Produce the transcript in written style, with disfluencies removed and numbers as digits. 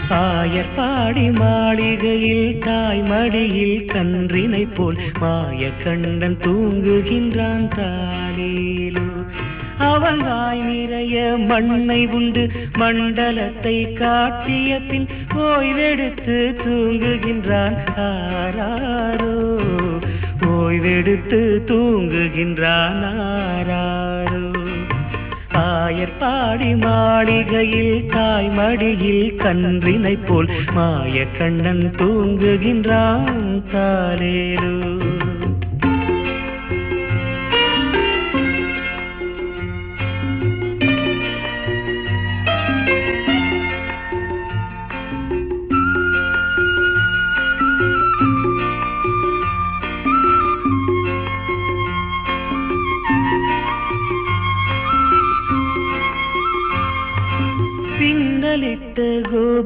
ஆயர்பாடி மாளிகையில் தாய்மடியில் கன்றினை போல் மாயக்கண்ணன் தூங்குகின்றான் தாலேலோ. அவன் வாய் நிறைய மண்ணை உண்டு மண்டலத்தை காட்டிய பின் ஓய்வெடுத்து தூங்குகின்றான் ஆராரோ. ஓய்வெடுத்து தூங்குகின்றான் ஆராரோ. ஆயர்பாடி மாளிகையில் தாய்மடியில் கன்றினை போல் மாயக்கண்ணன் தூங்குகின்றான் தாலேலோ.